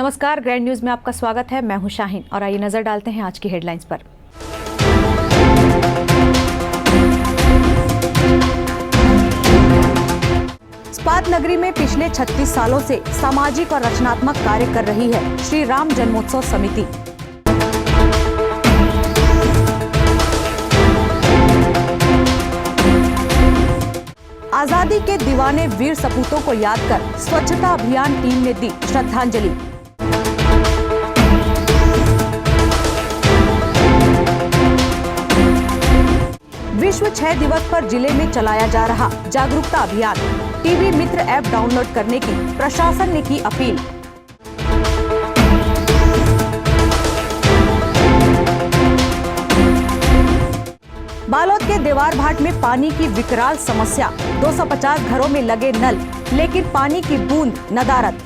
नमस्कार, grand news में आपका स्वागत है। मैं हूं शाहीन और आइए नजर डालते हैं आज की हेडलाइंस पर। इस्पात नगरी में पिछले 36 सालों से सामाजिक और रचनात्मक कार्य कर रही है श्री राम जन्मोत्सव समिति। आजादी के दीवाने वीर सपूतों को याद कर स्वच्छता अभियान टीम ने दी श्रद्धांजलि। विश्व क्षय दिवस पर जिले में चलाया जा रहा जागरूकता अभियान। टीबी मित्र ऐप डाउनलोड करने की प्रशासन ने की अपील। बालोद के देवार भाट में पानी की विकराल समस्या। 250 घरों में लगे नल, लेकिन पानी की बूंद नदारद।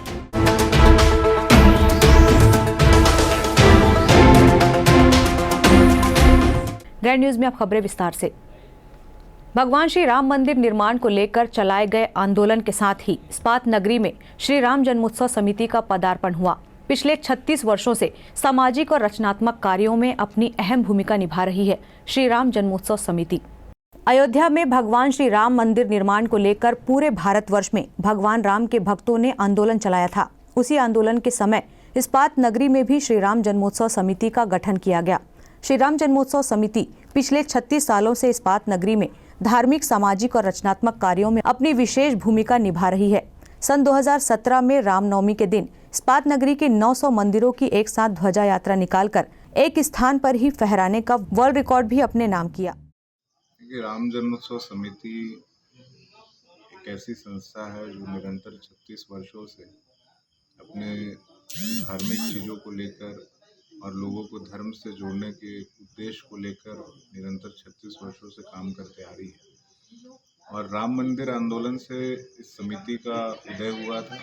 ग्रैंड न्यूज में अब खबरें विस्तार से। भगवान श्री राम मंदिर निर्माण को लेकर चलाए गए आंदोलन के साथ ही इस्पात नगरी में श्री राम जन्मोत्सव समिति का पदार्पण हुआ। पिछले 36 वर्षों से सामाजिक और रचनात्मक कार्यों में अपनी अहम भूमिका निभा रही है श्री राम जन्मोत्सव समिति। अयोध्या में भगवान श्री राम मंदिर निर्माण को लेकर पूरे भारतवर्ष में भगवान राम के भक्तों ने आंदोलन चलाया था। उसी आंदोलन के समय इस्पात नगरी में भी श्री राम जन्मोत्सव समिति का गठन किया गया। श्री राम जन्मोत्सव समिति पिछले 36 सालों से इस्पात नगरी में धार्मिक, सामाजिक और रचनात्मक कार्यों में अपनी विशेष भूमिका निभा रही है। सन 2017 में रामनवमी के दिन इस्पात नगरी के 900 मंदिरों की एक साथ ध्वजा यात्रा निकालकर एक स्थान पर ही फहराने का वर्ल्ड रिकॉर्ड भी अपने नाम किया। राम जन्मोत्सव समिति एक ऐसी संस्था है जो निरंतर 36 वर्षों से अपने धार्मिक चीज़ों को लेकर और लोगों को धर्म से जोड़ने के उद्देश्य को लेकर निरंतर 36 वर्षों से काम करते आ रही है। और राम मंदिर आंदोलन से इस समिति का उदय हुआ था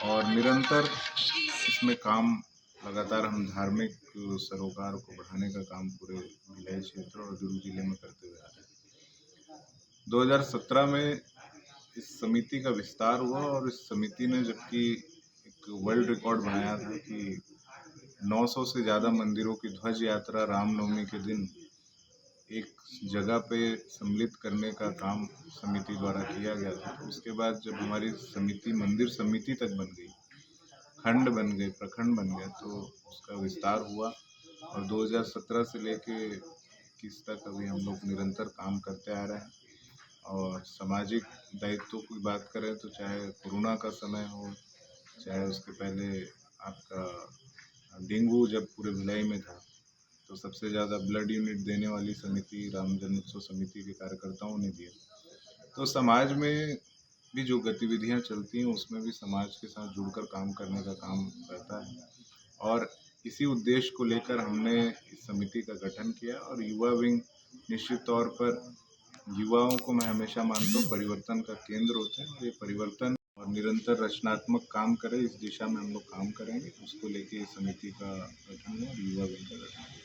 और निरंतर इसमें काम लगातार हम धार्मिक सरोकार को बढ़ाने का काम पूरे भिलाई क्षेत्र और दुर्ग जिले में करते हुए आ रहे हैं। 2017 में इस समिति का विस्तार हुआ और इस समिति ने जबकि एक वर्ल्ड रिकॉर्ड बनाया था कि 900 से ज़्यादा मंदिरों की ध्वज यात्रा रामनवमी के दिन एक जगह पे सम्मिलित करने का काम समिति द्वारा किया गया था। तो उसके बाद जब हमारी समिति मंदिर समिति तक बन गई, खंड बन गए, प्रखंड बन गया, तो उसका विस्तार हुआ और 2017 से लेके 21 तक अभी हम लोग निरंतर काम करते आ रहे हैं। और सामाजिक दायित्व की बात करें तो चाहे कोरोना का समय हो, चाहे उसके पहले आपका डेंगू जब पूरे भिलाई में था, तो सबसे ज़्यादा ब्लड यूनिट देने वाली समिति राम जन्मोत्सव समिति के कार्यकर्ताओं ने दिया। तो समाज में भी जो गतिविधियां चलती हैं उसमें भी समाज के साथ जुड़कर काम करने का काम रहता है और इसी उद्देश्य को लेकर हमने इस समिति का गठन किया। और युवा विंग निश्चित तौर पर युवाओं को मैं हमेशा मानता हूँ परिवर्तन का केंद्र होते हैं और ये परिवर्तन और निरंतर रचनात्मक काम करें, इस दिशा में हम लोग काम करेंगे। उसको लेके इस समिति का गठन है और युवा विंग का गठन है।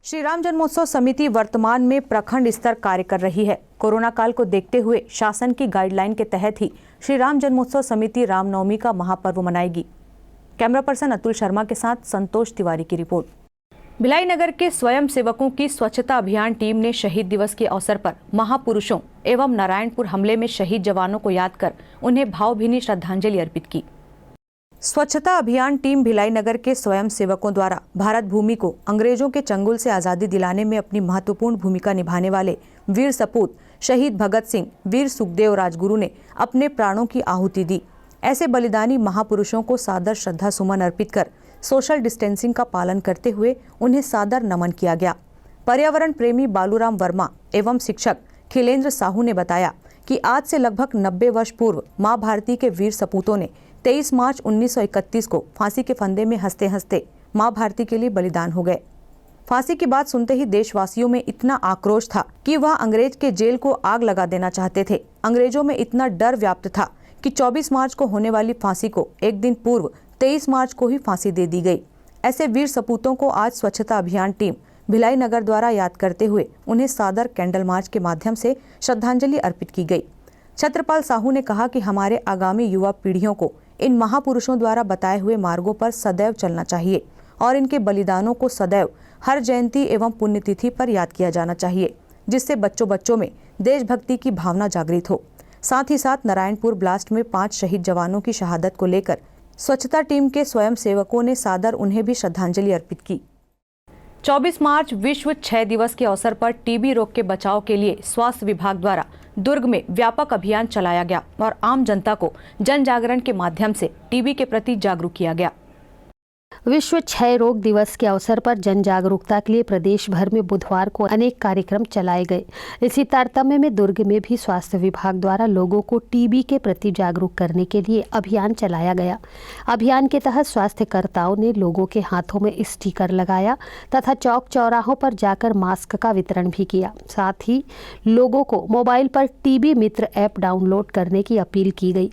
श्री राम जन्मोत्सव समिति वर्तमान में प्रखंड स्तर कार्य कर रही है। कोरोना काल को देखते हुए शासन की गाइडलाइन के तहत ही श्री राम जन्मोत्सव समिति रामनवमी का महापर्व मनाएगी। कैमरा पर्सन अतुल शर्मा के साथ संतोष तिवारी की रिपोर्ट। भिलाई नगर के स्वयं सेवकों की स्वच्छता अभियान टीम ने शहीद दिवस के अवसर पर महापुरुषों एवं नारायणपुर हमले में शहीद जवानों को याद कर उन्हें भावभीनी श्रद्धांजलि अर्पित की। स्वच्छता अभियान टीम भिलाई नगर के स्वयं सेवकों द्वारा भारत भूमि को अंग्रेजों के चंगुल से आज़ादी दिलाने में अपनी महत्वपूर्ण भूमिका निभाने वाले वीर सपूत शहीद भगत सिंह, वीर सुखदेव राजगुरु ने अपने प्राणों की आहुति दी। ऐसे बलिदानी महापुरुषों को सादर श्रद्धा सुमन अर्पित कर सोशल डिस्टेंसिंग का पालन करते हुए उन्हें सादर नमन किया गया। पर्यावरण प्रेमी बालूराम वर्मा एवं शिक्षक खिलेंद्र साहू ने बताया कि आज से लगभग 90 वर्ष पूर्व माँ भारती के वीर सपूतों ने 23 मार्च 1931 को फांसी के फंदे में हंसते हंसते माँ भारती के लिए बलिदान हो गए। फांसी की बात सुनते ही देशवासियों में इतना आक्रोश था कि वह अंग्रेज के जेल को आग लगा देना चाहते थे। अंग्रेजों में इतना डर व्याप्त था कि 24 मार्च को होने वाली फांसी को एक दिन पूर्व 23 मार्च को ही फांसी दे दी गई। ऐसे वीर सपूतों को आज स्वच्छता अभियान टीम भिलाई नगर द्वारा याद करते हुए उन्हें सादर कैंडल मार्च के माध्यम से श्रद्धांजलि अर्पित की गई। छत्रपाल साहू ने कहा कि हमारे आगामी युवा पीढ़ियों को इन महापुरुषों द्वारा बताए हुए मार्गों पर सदैव चलना चाहिए और इनके बलिदानों को सदैव हर जयंती एवं पुण्यतिथि पर याद किया जाना चाहिए, जिससे बच्चों में देशभक्ति की भावना जागृत हो। साथ ही साथ नारायणपुर ब्लास्ट में 5 शहीद जवानों की शहादत को लेकर स्वच्छता टीम के स्वयं सेवकों ने सादर उन्हें भी श्रद्धांजलि अर्पित की। 24 मार्च विश्व क्षय दिवस के अवसर पर टीबी रोग के बचाव के लिए स्वास्थ्य विभाग द्वारा दुर्ग में व्यापक अभियान चलाया गया और आम जनता को जन जागरण के माध्यम से टीबी के प्रति जागरूक किया गया। विश्व क्षय रोग दिवस के अवसर पर जन जागरूकता के लिए प्रदेश भर में बुधवार को अनेक कार्यक्रम चलाए गए। इसी तारतम्य में दुर्ग में भी स्वास्थ्य विभाग द्वारा लोगों को टीबी के प्रति जागरूक करने के लिए अभियान चलाया गया। अभियान के तहत स्वास्थ्यकर्ताओं ने लोगों के हाथों में स्टिकर लगाया तथा चौक चौराहों पर जाकर मास्क का वितरण भी किया। साथ ही लोगों को मोबाइल पर टीबी मित्र ऐप डाउनलोड करने की अपील की गई।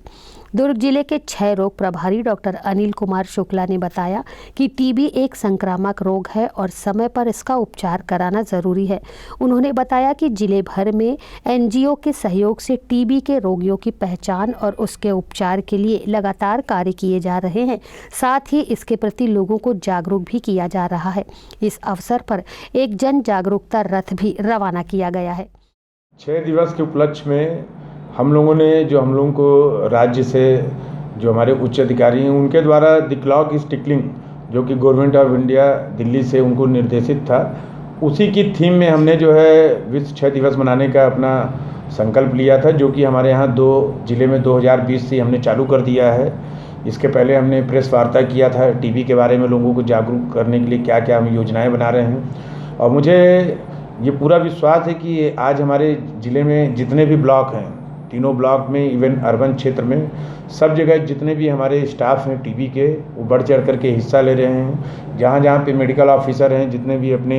दुर्ग जिले के क्षय रोग प्रभारी डॉक्टर अनिल कुमार शुक्ला ने बताया कि टीबी एक संक्रामक रोग है और समय पर इसका उपचार कराना जरूरी है। उन्होंने बताया कि जिले भर में एनजीओ के सहयोग से टीबी के रोगियों की पहचान और उसके उपचार के लिए लगातार कार्य किए जा रहे हैं। साथ ही इसके प्रति लोगों को जागरूक भी किया जा रहा है। इस अवसर पर एक जन जागरूकता रथ भी रवाना किया गया है। 6 दिवस के उपलक्ष्य में हम लोगों ने को राज्य से जो हमारे उच्च अधिकारी हैं उनके द्वारा द क्लॉक इज टिकलिंग, जो कि गवर्नमेंट ऑफ इंडिया दिल्ली से उनको निर्देशित था, उसी की थीम में हमने जो है विश्व क्षय दिवस मनाने का अपना संकल्प लिया था, जो कि हमारे यहाँ 2 जिले में 2020 से हमने चालू कर दिया है। इसके पहले हमने प्रेस वार्ता किया था टीबी के बारे में, लोगों को जागरूक करने के लिए क्या क्या हम योजनाएँ बना रहे हैं। और मुझे ये पूरा विश्वास है कि आज हमारे ज़िले में जितने भी ब्लॉक हैं, तीनों ब्लॉक में, इवन अर्बन क्षेत्र में, सब जगह जितने भी हमारे स्टाफ हैं टीबी के, वो बढ़ चढ़ करके हिस्सा ले रहे हैं। जहाँ जहाँ पे मेडिकल ऑफिसर हैं, जितने भी अपने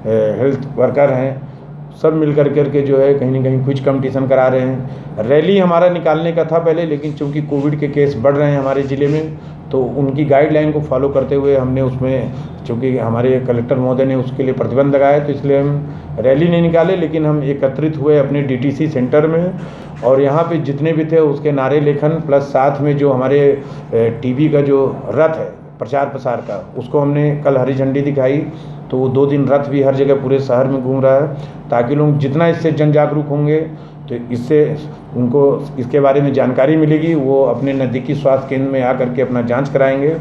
हेल्थ वर्कर हैं, सब मिल कर के जो है कहीं ना कहीं कुछ कंपटीशन करा रहे हैं। रैली हमारा निकालने का था पहले, लेकिन चूँकि कोविड के केस बढ़ रहे हैं हमारे ज़िले में, तो उनकी गाइडलाइन को फॉलो करते हुए हमने उसमें, चूँकि हमारे कलेक्टर महोदय ने उसके लिए प्रतिबंध लगाया, तो इसलिए हम रैली नहीं निकाले, लेकिन हम एकत्रित हुए अपने डीटीसी सेंटर में और यहाँ पे जितने भी थे उसके नारे लेखन प्लस साथ में जो हमारे टीबी का जो रथ है प्रचार प्रसार का, उसको हमने कल हरी झंडी दिखाई। तो वो 2 दिन रथ भी हर जगह पूरे शहर में घूम रहा है, ताकि लोग जितना इससे जन जागरूक होंगे तो इससे उनको इसके बारे में जानकारी मिलेगी, वो अपने नज़दीकी स्वास्थ्य केंद्र में आकर के अपना जांच कराएंगे।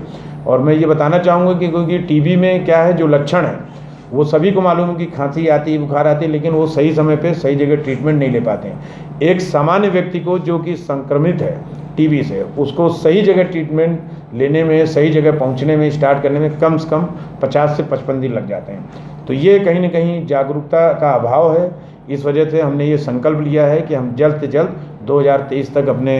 और मैं ये बताना चाहूँगा कि क्योंकि टीबी में क्या है, जो लक्षण है वो सभी को मालूम है कि खांसी आती है, बुखार आती है, लेकिन वो सही समय पे सही जगह ट्रीटमेंट नहीं ले पाते हैं। एक सामान्य व्यक्ति को जो कि संक्रमित है टीबी से, उसको सही जगह ट्रीटमेंट लेने में, सही जगह पहुंचने में, स्टार्ट करने में कम से कम 50 से 55 दिन लग जाते हैं। तो ये कहीं ना कहीं जागरूकता का अभाव है। इस वजह से हमने ये संकल्प लिया है कि हम जल्द से जल्द 2023 तक अपने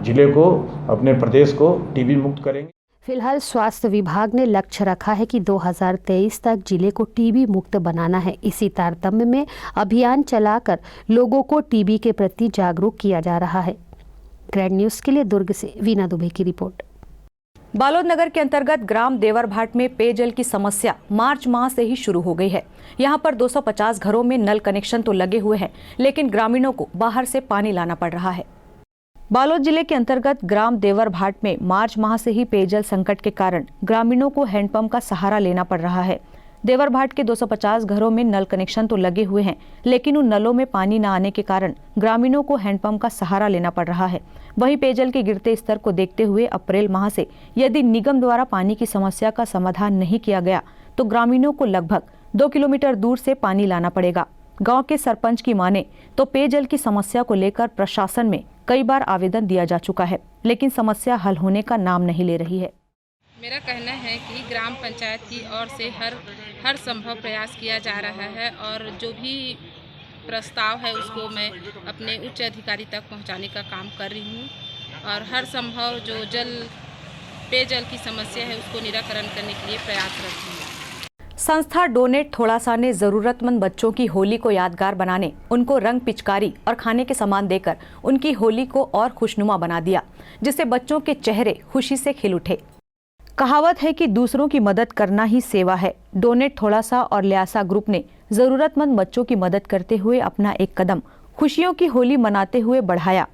ज़िले को, अपने प्रदेश को टीबी मुक्त करेंगे। फिलहाल स्वास्थ्य विभाग ने लक्ष्य रखा है कि 2023 तक जिले को टीबी मुक्त बनाना है। इसी तारतम्य में अभियान चलाकर लोगों को टीबी के प्रति जागरूक किया जा रहा है। ग्रैंड न्यूज़ के लिए दुर्ग से वीना दुबे की रिपोर्ट। बालोद नगर के अंतर्गत ग्राम देवरभाट में पेयजल की समस्या मार्च माह से ही शुरू हो गई है। यहां पर 250 घरों में नल कनेक्शन तो लगे हुए हैं, लेकिन ग्रामीणों को बाहर से पानी लाना पड़ रहा है। बालोद जिले के अंतर्गत ग्राम देवरभाट में मार्च माह से ही पेयजल संकट के कारण ग्रामीणों को हैंडपंप का सहारा लेना पड़ रहा है। देवरभाट के 250 घरों में नल कनेक्शन तो लगे हुए हैं, लेकिन उन नलों में पानी न आने के कारण ग्रामीणों को हैंडपंप का सहारा लेना पड़ रहा है। वहीं पेयजल के गिरते स्तर को देखते हुए अप्रैल माह से यदि निगम द्वारा पानी की समस्या का समाधान नहीं किया गया तो ग्रामीणों को लगभग 2 किलोमीटर दूर से पानी लाना पड़ेगा। गांव के सरपंच की माने तो पेयजल की समस्या को लेकर प्रशासन में कई बार आवेदन दिया जा चुका है, लेकिन समस्या हल होने का नाम नहीं ले रही है। मेरा कहना है कि ग्राम पंचायत की ओर से हर संभव प्रयास किया जा रहा है और जो भी प्रस्ताव है उसको मैं अपने उच्च अधिकारी तक पहुंचाने का काम कर रही हूं और हर संभव जो पेयजल की समस्या है उसको निराकरण करने के लिए प्रयासरत हूं। संस्था डोनेट थोड़ा सा ने जरूरतमंद बच्चों की होली को यादगार बनाने, उनको रंग, पिचकारी और खाने के सामान देकर उनकी होली को और खुशनुमा बना दिया, जिससे बच्चों के चेहरे खुशी से खिल उठे। कहावत है कि दूसरों की मदद करना ही सेवा है। डोनेट थोड़ा सा और ल्यासा ग्रुप ने जरूरतमंद बच्चों की मदद करते हुए अपना एक कदम खुशियों की होली मनाते हुए बढ़ाया।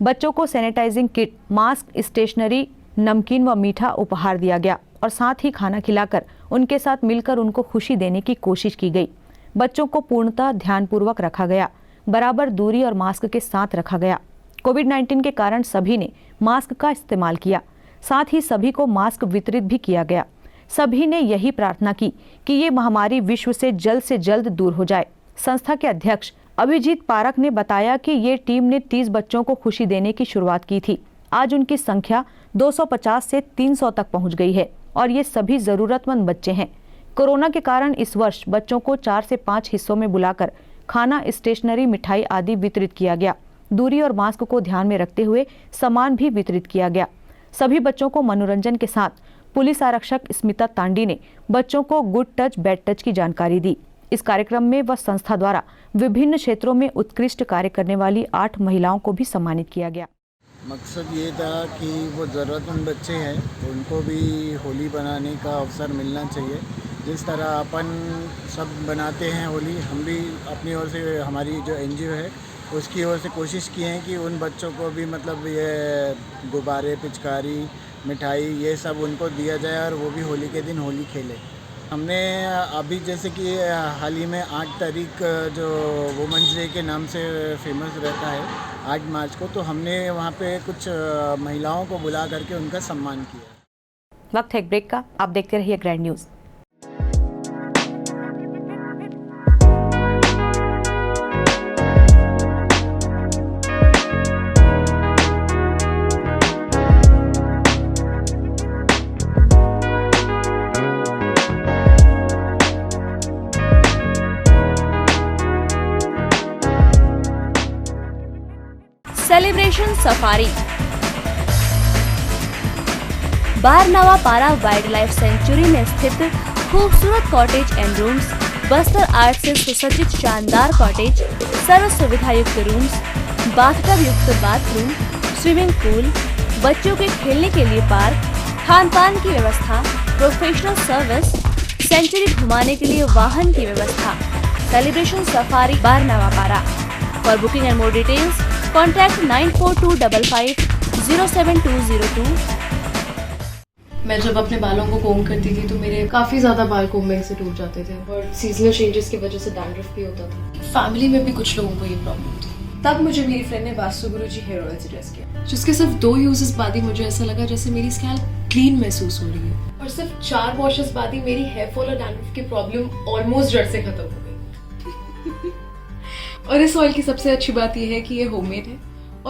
बच्चों को सैनिटाइजिंग किट, मास्क, स्टेशनरी, नमकीन व मीठा उपहार दिया गया और साथ ही खाना खिलाकर उनके साथ मिलकर उनको खुशी देने की कोशिश की गई। बच्चों को पूर्णतः ध्यानपूर्वक रखा गया, बराबर दूरी और मास्क के साथ रखा गया। कोविड-19 के कारण सभी ने मास्क का इस्तेमाल किया, साथ ही सभी को मास्क वितरित भी किया गया। सभी ने यही प्रार्थना की कि ये महामारी विश्व से जल्द दूर हो जाए। संस्था के अध्यक्ष अभिजीत पारक ने बताया कि ये टीम ने 30 बच्चों को खुशी देने की शुरुआत की थी। आज उनकी संख्या 250 से 300 तक पहुंच गई है और ये सभी जरूरतमंद बच्चे हैं। कोरोना के कारण इस वर्ष बच्चों को 4 से 5 हिस्सों में बुलाकर खाना, स्टेशनरी, मिठाई आदि वितरित किया गया। दूरी और मास्क को ध्यान में रखते हुए सामान भी वितरित किया गया। सभी बच्चों को मनोरंजन के साथ पुलिस आरक्षक स्मिता तांडी ने बच्चों को गुड टच, बैड टच की जानकारी दी। इस कार्यक्रम में वह संस्था द्वारा विभिन्न क्षेत्रों में उत्कृष्ट कार्य करने वाली 8 महिलाओं को भी सम्मानित किया गया। मकसद ये था कि वो ज़रूरतमंद बच्चे हैं, उनको भी होली बनाने का अवसर मिलना चाहिए। जिस तरह अपन सब बनाते हैं होली, हम भी अपनी ओर से, हमारी जो NGO है उसकी ओर से कोशिश की है कि उन बच्चों को भी मतलब ये गुब्बारे, पिचकारी, मिठाई ये सब उनको दिया जाए और वो भी होली के दिन होली खेले। हमने अभी जैसे कि हाल ही में 8 तारीख जो वुमेंस डे के नाम से फेमस रहता है 8 मार्च को, तो हमने वहाँ पे कुछ महिलाओं को बुला करके उनका सम्मान किया। वक्त है एक ब्रेक का, आप देखते रहिए ग्रैंड न्यूज़। सेलिब्रेशन सफारी बारनावा पारा वाइल्ड लाइफ सेंचुरी में स्थित खूबसूरत cottage and rooms, Bastar art से सुसज्जित शानदार कॉटेज, सर्व सुविधा युक्त रूम्स, बाथटब युक्त बाथरूम, स्विमिंग पूल, बच्चों के खेलने के लिए पार्क, खान पान की व्यवस्था, प्रोफेशनल सर्विस, सेंचुरी घुमाने के लिए वाहन की व्यवस्था। सेलिब्रेशन सफारी बारनावा पारा। For booking and more details contact 9425507202। मैं जब अपने बालों को कोम करती थी तो मेरे काफी ज्यादा बाल कोम्बिंग से टूट जाते थे और सीजनल चेंजेस की वजह से डैंड्रफ भी होता था। फैमिली में भी कुछ लोगों को ये प्रॉब्लम थी। तब मुझे मेरी फ्रेंड ने वास्तु गुरुजी हेयर ऑयल सजेस्ट किया, जिसके सिर्फ 2 यूजेस बाद ही मुझे ऐसा लगा जैसे मेरी स्कैल्प क्लीन महसूस हो रही है और सिर्फ 4 वॉशेस बाद ही मेरी हेयर फॉल और डैंड्रफ की प्रॉब्लम ऑलमोस्ट जड़ से खत्म हो गई। और इस ऑयल की सबसे अच्छी बात यह है कि ये होममेड है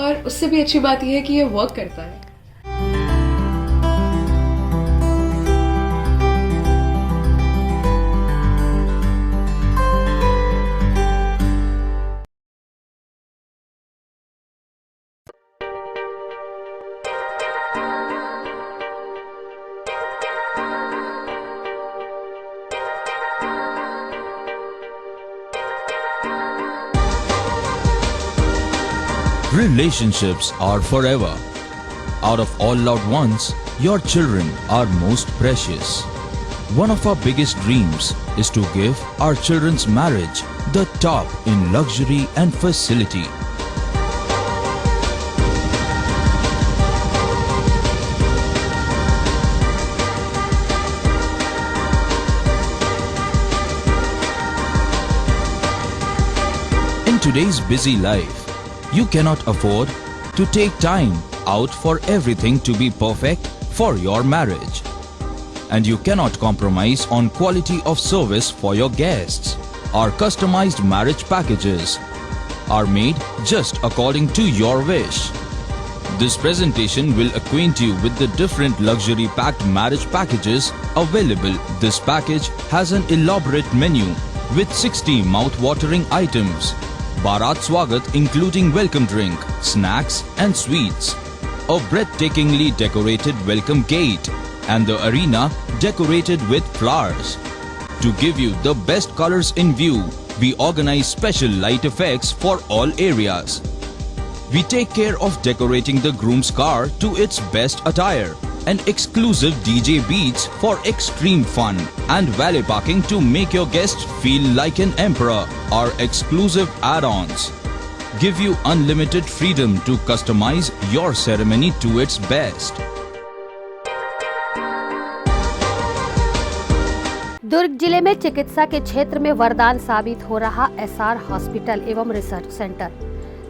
और उससे भी अच्छी बात यह है कि ये वर्क करता है। Relationships are forever. Out of all loved ones, your children are most precious. One of our biggest dreams is to give our children's marriage the top in luxury and facility. In today's busy life, you cannot afford to take time out for everything to be perfect for your marriage. And you cannot compromise on quality of service for your guests. Our customized marriage packages are made just according to your wish. This presentation will acquaint you with the different luxury packed marriage packages available. This package has an elaborate menu with 60 mouth-watering items. Bharat Swagat including welcome drink, snacks and sweets. A breathtakingly decorated welcome gate and the arena decorated with flowers. To give you the best colors in view, we organize special light effects for all areas. We take care of decorating the groom's car to its best attire and exclusive DJ beats for extreme fun and valet parking to make your guests feel like an emperor. Our exclusive add-ons give you unlimited freedom to customize your ceremony to its best. अब जिले में चिकित्सा के क्षेत्र में वरदान साबित हो रहा एसआर हॉस्पिटल एवं research centre.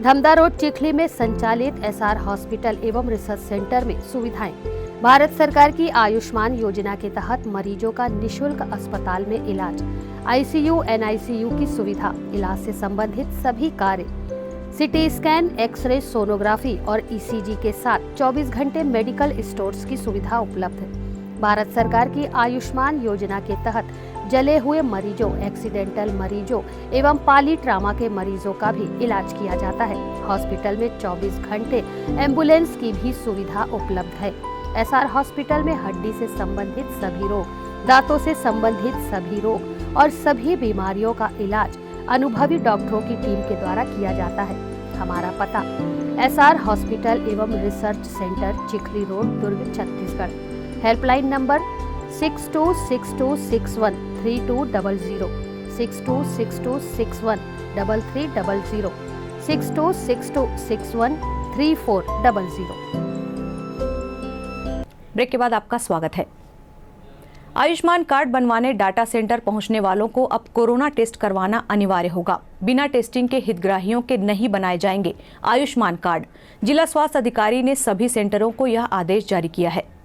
Dhamda road Chikhli में संचालित एसआर हॉस्पिटल एवं रिसर्च सेंटर में सुविधाएं। भारत सरकार की आयुष्मान योजना के तहत मरीजों का निशुल्क अस्पताल में इलाज, आईसीयू एनआईसीयू की सुविधा, इलाज से संबंधित सभी कार्य, सिटी स्कैन, एक्सरे, सोनोग्राफी और ईसीजी के साथ 24 घंटे मेडिकल स्टोर्स की सुविधा उपलब्ध है। भारत सरकार की आयुष्मान योजना के तहत जले हुए मरीजों, एक्सीडेंटल मरीजों एवं पाली ट्रामा के मरीजों का भी इलाज किया जाता है। हॉस्पिटल में 24 घंटे एम्बुलेंस की भी सुविधा उपलब्ध है। एसआर हॉस्पिटल में हड्डी से संबंधित सभी रोग, दांतों से संबंधित सभी रोग और सभी बीमारियों का इलाज अनुभवी डॉक्टरों की टीम के द्वारा किया जाता है। हमारा पता एसआर हॉस्पिटल एवं research centre, Chikhli road, Durg, Chhattisgarh. Helpline number 6262613200, 6262613300, 6262613400। Break के बाद आपका स्वागत है। आयुष्मान कार्ड बनवाने डाटा सेंटर पहुंचने वालों को अब कोरोना टेस्ट करवाना अनिवार्य होगा। बिना टेस्टिंग के हितग्राहियों के नहीं बनाए जाएंगे आयुष्मान कार्ड। जिला स्वास्थ्य अधिकारी ने सभी सेंटरों को यह आदेश जारी किया है।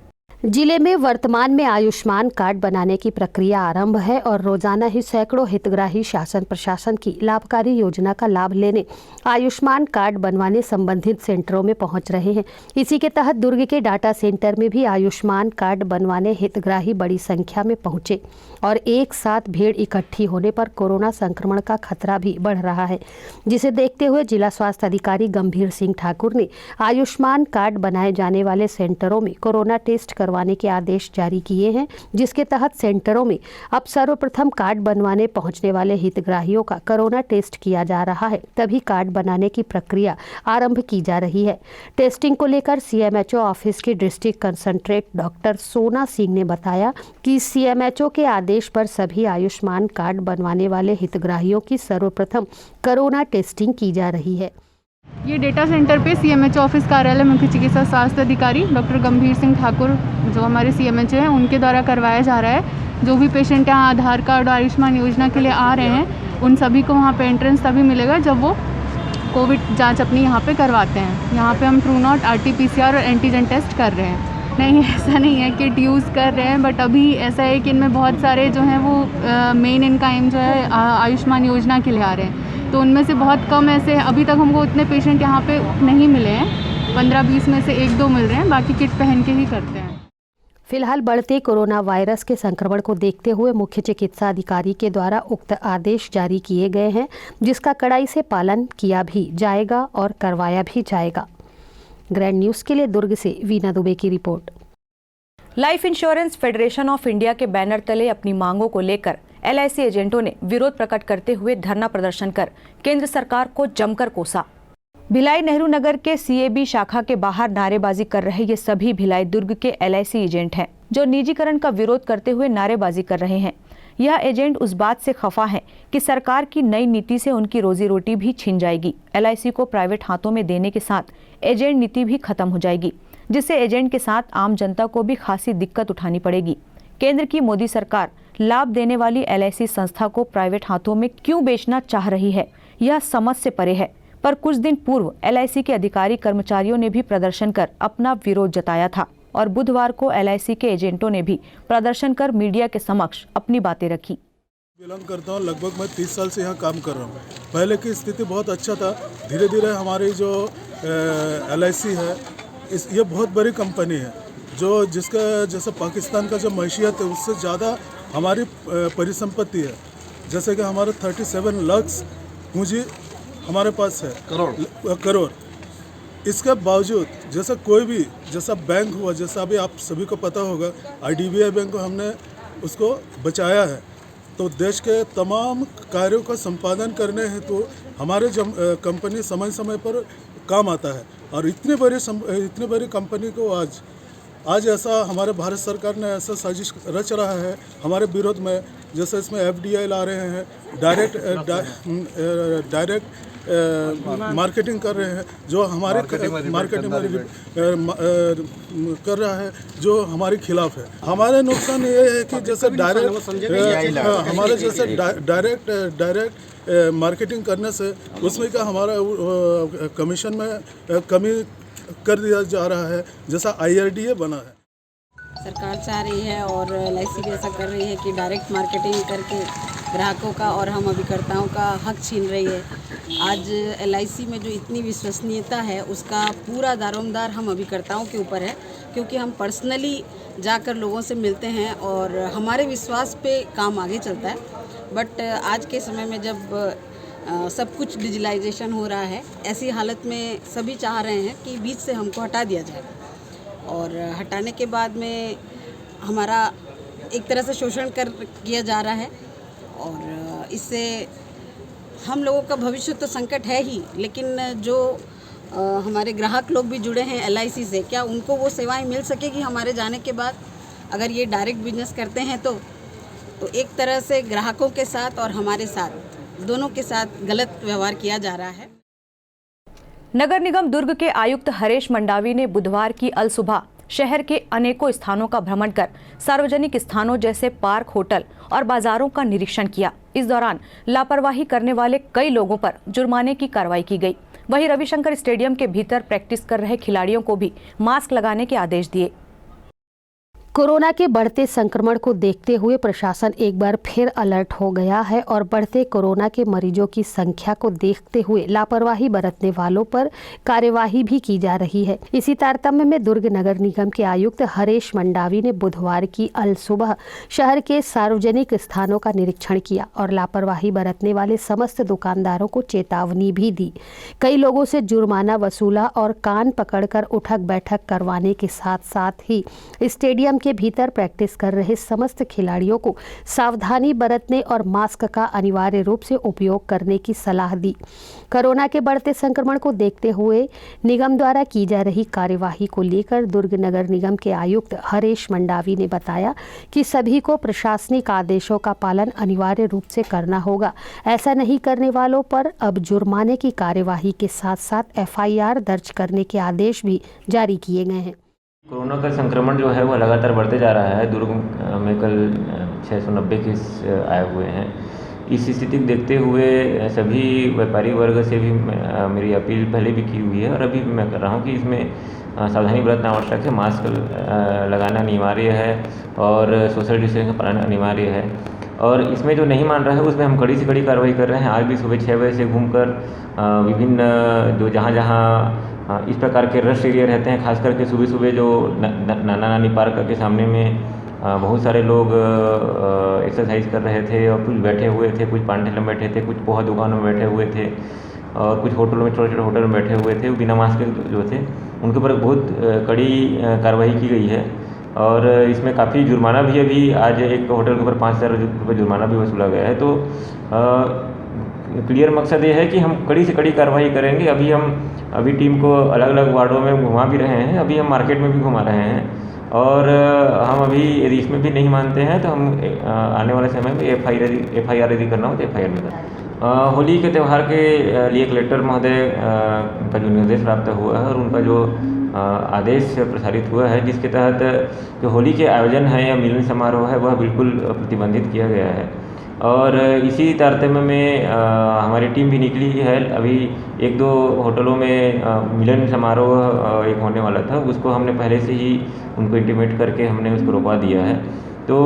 जिले में वर्तमान में आयुष्मान कार्ड बनाने की प्रक्रिया आरंभ है और रोजाना ही सैकड़ों हितग्राही शासन प्रशासन की लाभकारी योजना का लाभ लेने आयुष्मान कार्ड बनवाने संबंधित सेंटरों में पहुंच रहे हैं। इसी के तहत दुर्ग के डाटा सेंटर में भी आयुष्मान कार्ड बनवाने हितग्राही बड़ी संख्या में पहुंचे और एक साथ भीड़ इकट्ठी होने पर कोरोना संक्रमण का खतरा भी बढ़ रहा है, जिसे देखते हुए जिला स्वास्थ्य अधिकारी गंभीर सिंह ठाकुर ने आयुष्मान कार्ड बनाए जाने वाले सेंटरों में कोरोना टेस्ट करवाने के आदेश जारी किए हैं, जिसके तहत सेंटरों में अब सर्वप्रथम कार्ड बनवाने पहुंचने वाले हितग्राहियों का कोरोना टेस्ट किया जा रहा है, तभी कार्ड बनाने की प्रक्रिया आरंभ की जा रही है। टेस्टिंग को लेकर सीएमएचओ ऑफिस की डिस्ट्रिक्ट कंसंट्रेट डॉक्टर सोना सिंह ने बताया कि सीएमएचओ के आदेश पर सभी आयुष्मान कार्ड बनवाने वाले हितग्राहियों की सर्वप्रथम कोरोना टेस्टिंग की जा रही है। ये डेटा सेंटर पे सीएमएचओ ऑफिस कार्यालय मुख्य चिकित्सा स्वास्थ्य अधिकारी डॉक्टर गंभीर सिंह ठाकुर जो हमारे सीएमएचओ हैं उनके द्वारा करवाया जा रहा है। जो भी पेशेंट यहाँ आधार कार्ड और आयुष्मान योजना के लिए आ रहे हैं उन सभी को वहाँ पे एंट्रेंस तभी मिलेगा जब वो कोविड जांच अपनी यहाँ पे करवाते हैं। यहाँ पे हम ट्रू नॉट, RT-PCR और एंटीजन टेस्ट कर रहे हैं। नहीं, ऐसा नहीं है किट यूज़ कर रहे हैं, बट अभी ऐसा है कि इनमें बहुत सारे जो हैं वो मेन इनका एम जो है आयुष्मान योजना के लिए आ रहे हैं, तो उनमें से बहुत कम ऐसे अभी तक हमको उतने पेशेंट यहाँ पे नहीं मिले हैं। 15-20 में से 1-2 मिल रहे हैं, बाकी किट पहन के ही करते हैं। फिलहाल बढ़ते कोरोना वायरस के संक्रमण को देखते हुए मुख्य चिकित्सा अधिकारी के द्वारा उक्त आदेश जारी किए गए हैं, जिसका कड़ाई से पालन किया भी जाएगा और करवाया भी जाएगा। ग्रैंड न्यूज़ के लिए दुर्ग से वीना दुबे की report. Life insurance federation of India के बैनर तले अपनी मांगों को लेकर LIC एजेंटों ने विरोध प्रकट करते हुए धरना प्रदर्शन कर केंद्र सरकार को जमकर कोसा। भिलाई नेहरू नगर के CAB शाखा के बाहर नारेबाजी कर रहे ये सभी भिलाई दुर्ग के LIC एजेंट हैं, जो निजीकरण का विरोध करते हुए नारेबाजी कर रहे हैं। यह एजेंट उस बात से खफा है कि सरकार की नई नीति से उनकी रोजी रोटी भी छिन जाएगी। LIC को प्राइवेट हाथों में देने के साथ एजेंट नीति भी खत्म हो जाएगी, जिससे एजेंट के साथ आम जनता को भी खासी दिक्कत उठानी पड़ेगी। केंद्र की मोदी सरकार लाभ देने वाली LIC संस्था को प्राइवेट हाथों में क्यों बेचना चाह रही है, यह समझ से परे है। पर कुछ दिन पूर्व LIC के अधिकारी कर्मचारियों ने भी प्रदर्शन कर अपना विरोध जताया था और बुधवार को LIC के एजेंटों ने भी प्रदर्शन कर मीडिया के समक्ष अपनी बातें रखी। बिलोंग करता हूँ, लगभग मैं 30 साल से यहाँ काम कर रहा हूँ। पहले की स्थिति बहुत अच्छा था, धीरे धीरे हमारी जो LIC है ये बहुत बड़ी कंपनी है, जो जिसका जैसे पाकिस्तान का जो मैशियत है उससे ज़्यादा हमारी परिसंपत्ति है। जैसे कि हमारा 37 लाख पूंजी हमारे पास है, करोड़। इसके बावजूद जैसा कोई भी जैसा बैंक हुआ, जैसा अभी आप सभी को पता होगा IDBI बैंक को हमने उसको बचाया है, तो देश के तमाम कार्यों का संपादन करने हेतु तो हमारे कंपनी समय समय पर काम आता है। और इतनी बड़ी कंपनी को आज आज ऐसा हमारे भारत सरकार ने ऐसा साजिश रच रहा है हमारे विरोध में, जैसे इसमें FDI ला रहे हैं, डायरेक्ट मार्केटिंग कर रहे हैं, जो हमारे मार्केटिंग कर रहा है जो हमारे खिलाफ है। हमारे नुकसान ये है कि जैसे हमारे जैसे डायरेक्ट मार्केटिंग करने से उसमें का हमारा कमीशन में कमी कर दिया जा रहा है, जैसा IRDA बना है। सरकार चाह रही है और LIC भी ऐसा कर रही है कि डायरेक्ट मार्केटिंग करके ग्राहकों का और हम अभिकर्ताओं का हक छीन रही है। आज LIC में जो इतनी विश्वसनीयता है उसका पूरा दारोमदार हम अभिकर्ताओं के ऊपर है, क्योंकि हम पर्सनली जाकर लोगों से मिलते हैं और हमारे विश्वास पे काम आगे चलता है। बट आज के समय में जब सब कुछ डिजिटलाइजेशन हो रहा है, ऐसी हालत में सभी चाह रहे हैं कि बीच से हमको हटा दिया जाए, और हटाने के बाद में हमारा एक तरह से शोषण किया जा रहा है, और इससे हम लोगों का भविष्य तो संकट है ही, लेकिन जो हमारे ग्राहक लोग भी जुड़े हैं LIC से, क्या उनको वो सेवाएं मिल सकेगी हमारे जाने के बाद? अगर ये डायरेक्ट बिजनेस करते हैं तो एक तरह से ग्राहकों के साथ और हमारे साथ दोनों के साथ गलत व्यवहार किया जा रहा है। नगर निगम दुर्ग के आयुक्त हरेश मंडावी ने बुधवार की अलसुबह शहर के अनेकों स्थानों का भ्रमण कर सार्वजनिक स्थानों जैसे पार्क, होटल और बाजारों का निरीक्षण किया। इस दौरान लापरवाही करने वाले कई लोगों पर जुर्माने की कार्रवाई की गई। वहीं रविशंकर स्टेडियम के भीतर प्रैक्टिस कर रहे खिलाड़ियों को भी मास्क लगाने के आदेश दिए। कोरोना के बढ़ते संक्रमण को देखते हुए प्रशासन एक बार फिर अलर्ट हो गया है और बढ़ते कोरोना के मरीजों की संख्या को देखते हुए लापरवाही बरतने वालों पर कार्यवाही भी की जा रही है। इसी तारतम्य में दुर्ग नगर निगम के आयुक्त हरेश मंडावी ने बुधवार की अलसुबह शहर के सार्वजनिक स्थानों का निरीक्षण किया और लापरवाही बरतने वाले समस्त दुकानदारों को चेतावनी भी दी। कई लोगों से जुर्माना वसूला और कान पकड़कर उठक बैठक करवाने के साथ साथ ही स्टेडियम के भीतर प्रैक्टिस कर रहे समस्त खिलाड़ियों को सावधानी बरतने और मास्क का अनिवार्य रूप से उपयोग करने की सलाह दी। कोरोना के बढ़ते संक्रमण को देखते हुए निगम द्वारा की जा रही कार्यवाही को लेकर दुर्ग नगर निगम के आयुक्त हरेश मंडावी ने बताया कि सभी को प्रशासनिक आदेशों का पालन अनिवार्य रूप से करना होगा। ऐसा नहीं करने वालों पर अब जुर्माने की कार्यवाही के साथ साथ FIR दर्ज करने के आदेश भी जारी किए गए हैं। कोरोना का संक्रमण जो है वो लगातार बढ़ते जा रहा है। दुर्ग में कल 690 केस आए हुए हैं। इस स्थिति को देखते हुए सभी व्यापारी वर्ग से भी मेरी अपील पहले भी की हुई है और अभी भी मैं कर रहा हूँ कि इसमें सावधानी बरतना आवश्यक है। मास्क लगाना अनिवार्य है और सोशल डिस्टेंस का पालन अनिवार्य है, और इसमें जो नहीं मान रहा है उसमें हम कड़ी से कड़ी कार्रवाई कर रहे हैं। आज भी सुबह 6 बजे से घूमकर विभिन्न जो जहाँ इस प्रकार के रश एरिया रहते हैं, खास करके सुबह सुबह जो नाना नानी पार्क के सामने में बहुत सारे लोग एक्सरसाइज कर रहे थे और कुछ बैठे हुए थे, कुछ पांठे में बैठे थे, कुछ पोहा दुकानों में बैठे हुए थे और कुछ होटलों में, छोटे छोटे होटल में बैठे हुए थे, बिना मास्क के जो थे उनके ऊपर बहुत कड़ी कार्रवाई की गई है। और इसमें काफ़ी जुर्माना भी अभी आज एक होटल के ऊपर 5,000 रुपये जुर्माना भी वसूला गया है। तो क्लियर मकसद ये है कि हम कड़ी से कड़ी कार्रवाई करेंगे। अभी टीम को अलग अलग वार्डों में घुमा भी रहे हैं, अभी हम मार्केट में भी घुमा रहे हैं, और हम अभी यदि इसमें भी नहीं मानते हैं तो हम आने वाले समय में FIR यदि करना हो तो FIR में करना। होली के त्यौहार के लिए कलेक्टर महोदय का जो निर्देश प्राप्त हुआ है और उनका जो आदेश प्रसारित हुआ है, जिसके तहत जो होली के आयोजन है या मिलन समारोह है वह बिल्कुल प्रतिबंधित किया गया है। और इसी तारतम्य में हमारी टीम भी निकली है। अभी 1-2 होटलों में मिलन समारोह एक होने वाला था, उसको हमने पहले से ही उनको इंटीमेट करके हमने उसको रोकवा दिया है। तो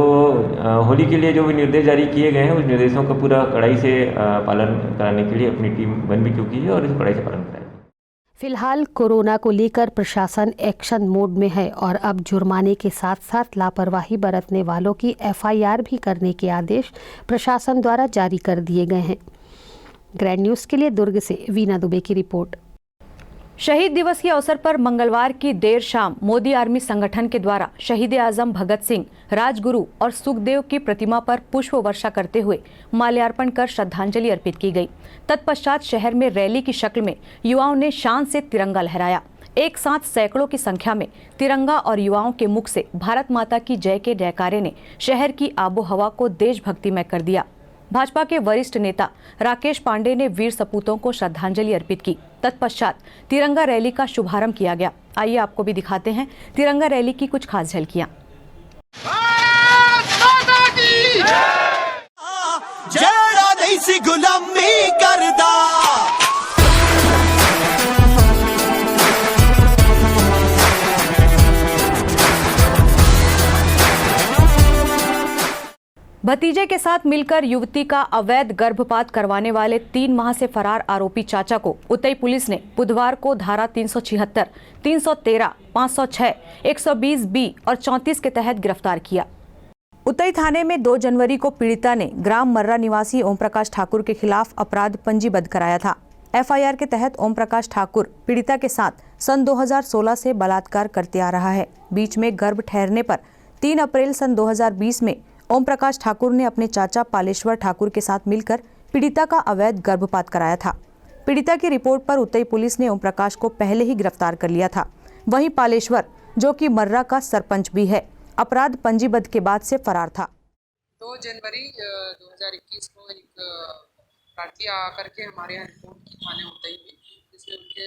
होली के लिए जो भी निर्देश जारी किए गए हैं उस निर्देशों का पूरा कड़ाई से पालन कराने के लिए अपनी टीम बन भी चुकी है और इस कड़ाई से पालन कराएगी। फिलहाल कोरोना को लेकर प्रशासन एक्शन मोड में है और अब जुर्माने के साथ साथ लापरवाही बरतने वालों की FIR भी करने के आदेश प्रशासन द्वारा जारी कर दिए गए हैं। ग्रैंड न्यूज़ के लिए दुर्ग से वीना दुबे की रिपोर्ट। शहीद दिवस के अवसर पर मंगलवार की देर शाम मोदी आर्मी संगठन के द्वारा शहीद आजम भगत सिंह, राजगुरु और सुखदेव की प्रतिमा पर पुष्प वर्षा करते हुए माल्यार्पण कर श्रद्धांजलि अर्पित की गई। तत्पश्चात शहर में रैली की शक्ल में युवाओं ने शान से तिरंगा लहराया। एक साथ सैकड़ों की संख्या में तिरंगा और युवाओं के मुख से भारत माता की जय के जयकारे ने शहर की आबोहवा को देशभक्तिमय कर दिया। भाजपा के वरिष्ठ नेता राकेश पांडे ने वीर सपूतों को श्रद्धांजलि अर्पित की। तत्पश्चात तिरंगा रैली का शुभारंभ किया गया। आइए आपको भी दिखाते हैं तिरंगा रैली की कुछ खास झलकियां। भतीजे के साथ मिलकर युवती का अवैध गर्भपात करवाने वाले 3 माह से फरार आरोपी चाचा को उतई पुलिस ने बुधवार को धारा 376, 313, 506, 120B और 34 के तहत गिरफ्तार किया। उतई थाने में 2 जनवरी को पीड़िता ने ग्राम मर्रा निवासी ओम प्रकाश ठाकुर के खिलाफ अपराध पंजीबद्ध कराया था। FIR के तहत ओम प्रकाश ठाकुर पीड़िता के साथ सन 2016 से बलात्कार करते आ रहा है। बीच में गर्भ ठहरने पर 3 अप्रैल सन 2020 में ओम प्रकाश ठाकुर ने अपने चाचा पालेश्वर ठाकुर के साथ मिलकर पीड़िता का अवैध गर्भपात कराया था। पीड़िता की रिपोर्ट पर उतई पुलिस ने ओम प्रकाश को पहले ही गिरफ्तार कर लिया था। वहीं पालेश्वर, जो कि मर्रा का सरपंच भी है, अपराध पंजीबद्ध के बाद से फरार था। 2 जनवरी 2021 को एक प्रार्थी आकर के हमारे यहाँ रिपोर्ट की थाने उतई में, जिसमें उनके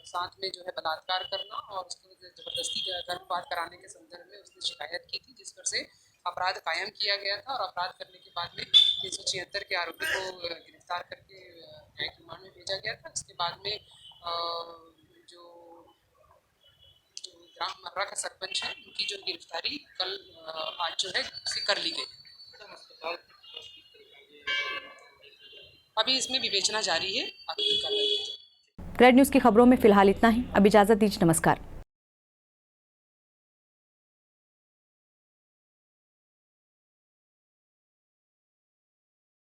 साथ में जो है बलात्कार करना और उसको जबरदस्ती गर्भपात कराने के संदर्भ में उसने शिकायत की थी, जिस पर से अपराध कायम किया गया था और अपराध करने के बाद में 376 के आरोपी को गिरफ्तार करके न्यायिक रिमांड में भेजा गया था। इसके बाद में जो ग्राम मर्रा का सरपंच है, उनकी जो गिरफ्तारी कल आज जो है उसे कर ली गई। अभी इसमें विवेचना जारी है। ग्रेड न्यूज़ की खबरों में फिलहाल इतना ही। अब इजाजत दीजिए। नमस्कार।